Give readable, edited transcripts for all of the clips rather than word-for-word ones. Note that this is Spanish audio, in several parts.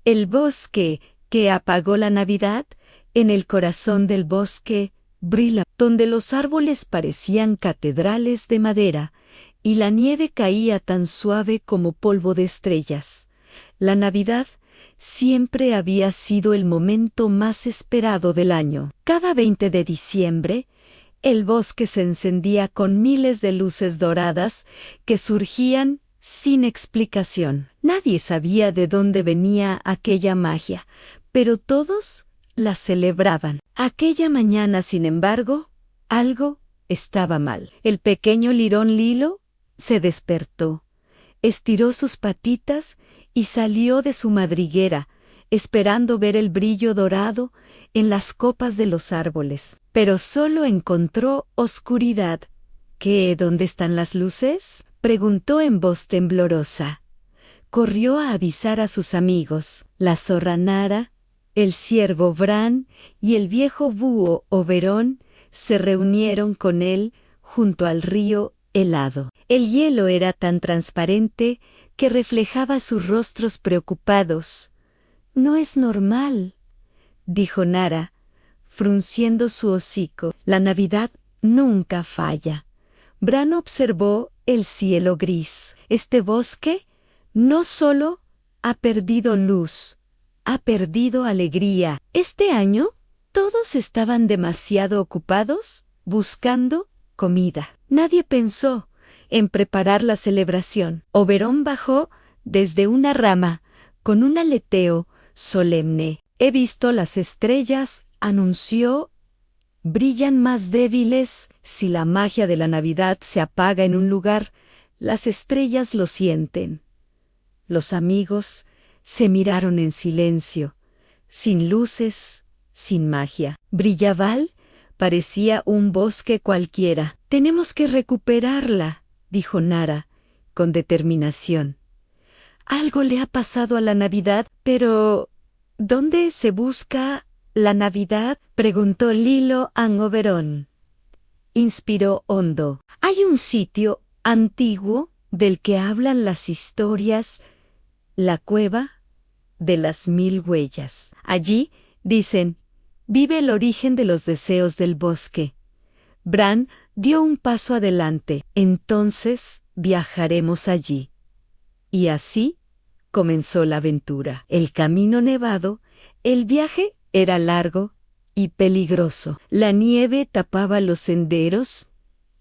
El bosque que apagó la Navidad, en el corazón del bosque, brilla, donde los árboles parecían catedrales de madera, y la nieve caía tan suave como polvo de estrellas. La Navidad siempre había sido el momento más esperado del año. Cada 20 de diciembre, el bosque se encendía con miles de luces doradas que surgían sin explicación. Nadie sabía de dónde venía aquella magia, pero todos la celebraban. Aquella mañana, sin embargo, algo estaba mal. El pequeño lirón Lilo se despertó, estiró sus patitas y salió de su madriguera, esperando ver el brillo dorado en las copas de los árboles. Pero solo encontró oscuridad. ¿Qué? ¿Dónde están las luces?, preguntó en voz temblorosa. Corrió a avisar a sus amigos. La zorra Nara, el ciervo Bran y el viejo búho Oberón se reunieron con él junto al río helado. El hielo era tan transparente que reflejaba sus rostros preocupados. «No es normal», dijo Nara, frunciendo su hocico. «La Navidad nunca falla». Bran observó el cielo gris. Este bosque no solo ha perdido luz, ha perdido alegría. Este año todos estaban demasiado ocupados buscando comida. Nadie pensó en preparar la celebración. Oberón bajó desde una rama con un aleteo solemne. «He visto las estrellas», anunció. «Brillan más débiles. Si la magia de la Navidad se apaga en un lugar, las estrellas lo sienten». Los amigos se miraron en silencio, sin luces, sin magia. Brillaval parecía un bosque cualquiera. «Tenemos que recuperarla», dijo Nara, con determinación. «Algo le ha pasado a la Navidad, pero ¿dónde se busca la Navidad?», preguntó Lilo an Oberón. Inspiró hondo. «Hay un sitio antiguo del que hablan las historias, la cueva de las 1000 huellas. Allí, dicen, vive el origen de los deseos del bosque». Bran dio un paso adelante. «Entonces viajaremos allí». Y así comenzó la aventura. El camino nevado, el viaje era largo y peligroso. La nieve tapaba los senderos,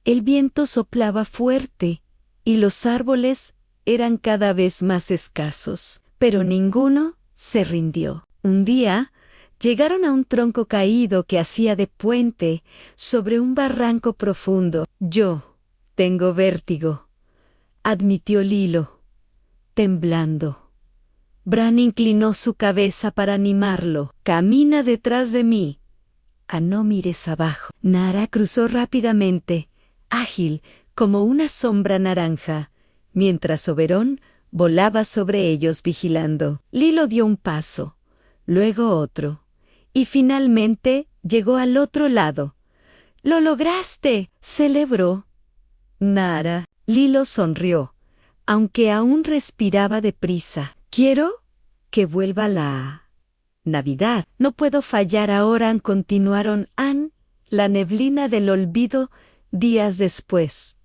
el viento soplaba fuerte y los árboles eran cada vez más escasos. Pero ninguno se rindió. Un día llegaron a un tronco caído que hacía de puente sobre un barranco profundo. «Yo tengo vértigo», admitió Lilo, temblando. Bran inclinó su cabeza para animarlo. «Camina detrás de mí. No mires abajo». Nara cruzó rápidamente, ágil como una sombra naranja, mientras Oberón volaba sobre ellos vigilando. Lilo dio un paso, luego otro, y finalmente llegó al otro lado. «¡Lo lograste!», celebró Nara. Lilo sonrió, aunque aún respiraba deprisa. «Quiero que vuelva la Navidad. No puedo fallar ahora», continuaron la neblina del olvido días después.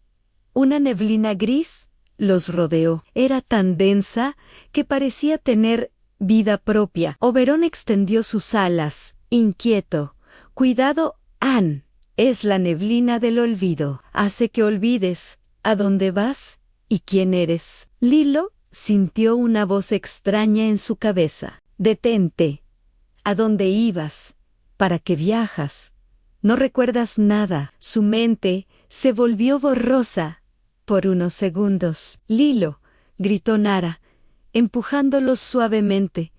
Una neblina gris los rodeó. Era tan densa que parecía tener vida propia. Oberón extendió sus alas, inquieto. «Cuidado, Ann. Es la neblina del olvido. Hace que olvides a dónde vas y quién eres». Lilo sintió una voz extraña en su cabeza. «Detente. ¿A dónde ibas? ¿Para qué viajas? No recuerdas nada». Su mente se volvió borrosa por unos segundos. «Lilo», gritó Nara, empujándolo suavemente.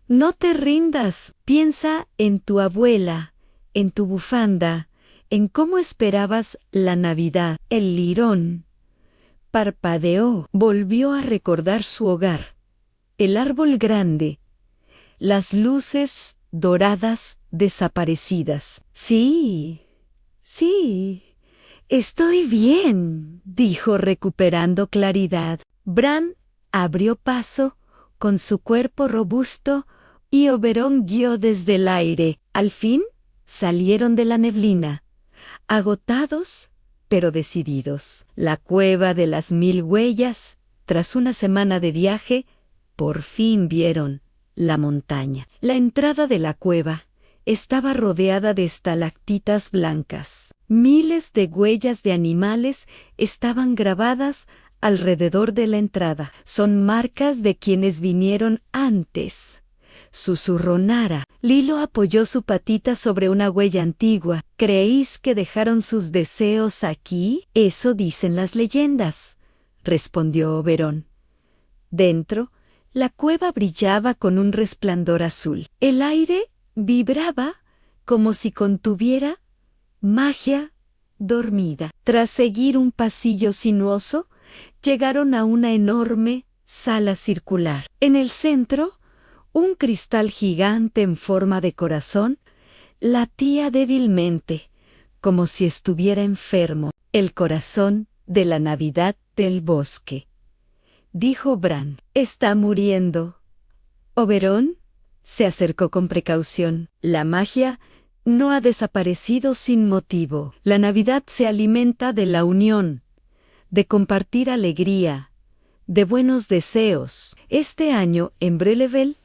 «No te rindas. Piensa en tu abuela, en tu bufanda, en cómo esperabas la Navidad». El lirón parpadeó. Volvió a recordar su hogar, el árbol grande, las luces doradas desaparecidas. «Sí, estoy bien», dijo recuperando claridad. Bran abrió paso con su cuerpo robusto, y Oberón guió desde el aire. Al fin, salieron de la neblina, agotados, pero decididos. La cueva de las 1000 huellas, tras una semana de viaje, por fin vieron la montaña. La entrada de la cueva estaba rodeada de estalactitas blancas. Miles de huellas de animales estaban grabadas alrededor de la entrada. Son marcas de quienes vinieron antes, susurró Nara. Lilo apoyó su patita sobre una huella antigua. ¿Creéis que dejaron sus deseos aquí? Eso dicen las leyendas, respondió Oberón. Dentro, la cueva brillaba con un resplandor azul. El aire vibraba como si contuviera magia dormida. Tras seguir un pasillo sinuoso, llegaron a una enorme sala circular. En el centro, un cristal gigante en forma de corazón latía débilmente, como si estuviera enfermo. El corazón de la Navidad del bosque, dijo Bran. Está muriendo. Oberón se acercó con precaución. La magia no ha desaparecido sin motivo. La Navidad se alimenta de la unión, de compartir alegría, de buenos deseos. Este año, en Brelevel,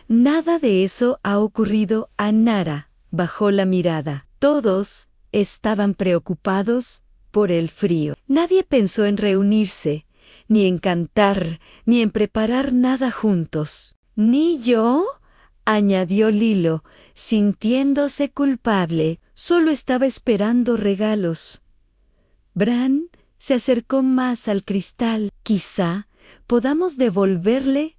nada de eso ha ocurrido. A Nara bajó la mirada. Todos estaban preocupados por el frío. Nadie pensó en reunirse, ni en cantar, ni en preparar nada juntos. ¿Ni yo?, añadió Lilo, sintiéndose culpable. Solo estaba esperando regalos. Bran se acercó más al cristal. Quizá podamos devolverle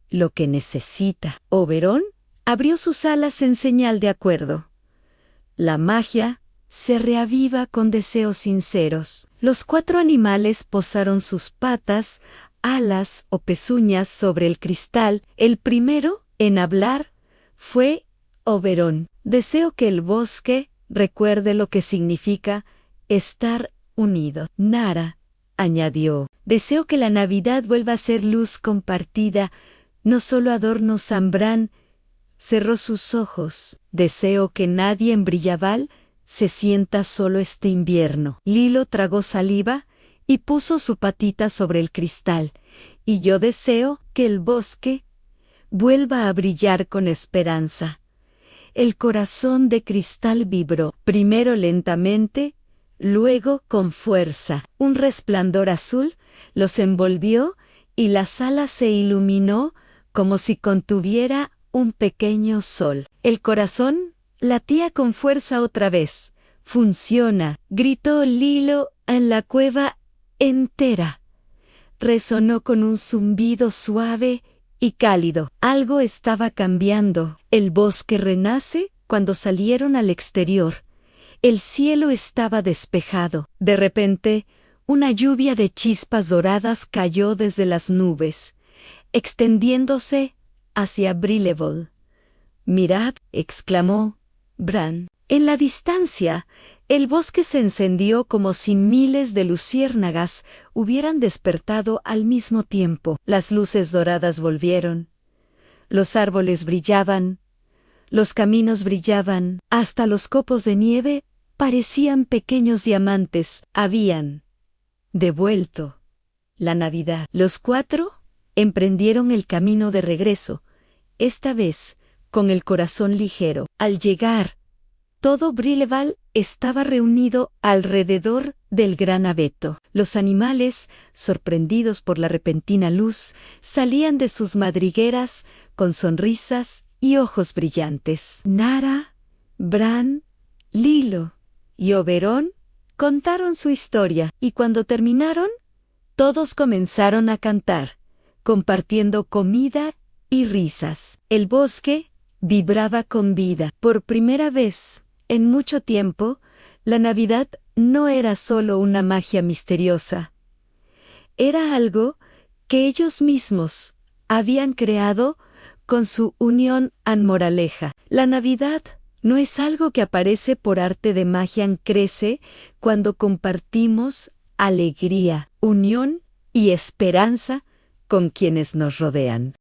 lo que necesita. Oberón abrió sus alas en señal de acuerdo. La magia se reaviva con deseos sinceros. Los 4 animales posaron sus patas, alas o pezuñas sobre el cristal. El primero en hablar fue Oberón. Deseo que el bosque recuerde lo que significa estar unido. Nara añadió. Deseo que la Navidad vuelva a ser luz compartida, no solo adornos. Bran cerró sus ojos. Deseo que nadie en Brillaval se sienta solo este invierno. Lilo tragó saliva y puso su patita sobre el cristal. Y yo deseo que el bosque vuelva a brillar con esperanza. El corazón de cristal vibró, primero lentamente, luego con fuerza. Un resplandor azul los envolvió y la sala se iluminó como si contuviera un pequeño sol. El corazón latía con fuerza otra vez. Funciona, gritó Lilo. En la cueva entera resonó con un zumbido suave y cálido. Algo estaba cambiando. El bosque renace cuando salieron al exterior. El cielo estaba despejado. De repente, una lluvia de chispas doradas cayó desde las nubes, extendiéndose hacia Brillevold. «Mirad», exclamó Bran. En la distancia, el bosque se encendió como si miles de luciérnagas hubieran despertado al mismo tiempo. Las luces doradas volvieron. Los árboles brillaban. Los caminos brillaban. Hasta los copos de nieve parecían pequeños diamantes. Habían devuelto la Navidad. Los 4 emprendieron el camino de regreso, esta vez con el corazón ligero. Al llegar, todo Brilleval estaba reunido alrededor del gran abeto. Los animales, sorprendidos por la repentina luz, salían de sus madrigueras con sonrisas y ojos brillantes. Nara, Bran, Lilo y Oberón contaron su historia, y cuando terminaron, todos comenzaron a cantar, compartiendo comida y risas. El bosque vibraba con vida. Por primera vez en mucho tiempo, la Navidad no era solo una magia misteriosa. Era algo que ellos mismos habían creado con su unión moraleja. La Navidad no es algo que aparece por arte de magia, crece cuando compartimos alegría, unión y esperanza con quienes nos rodean.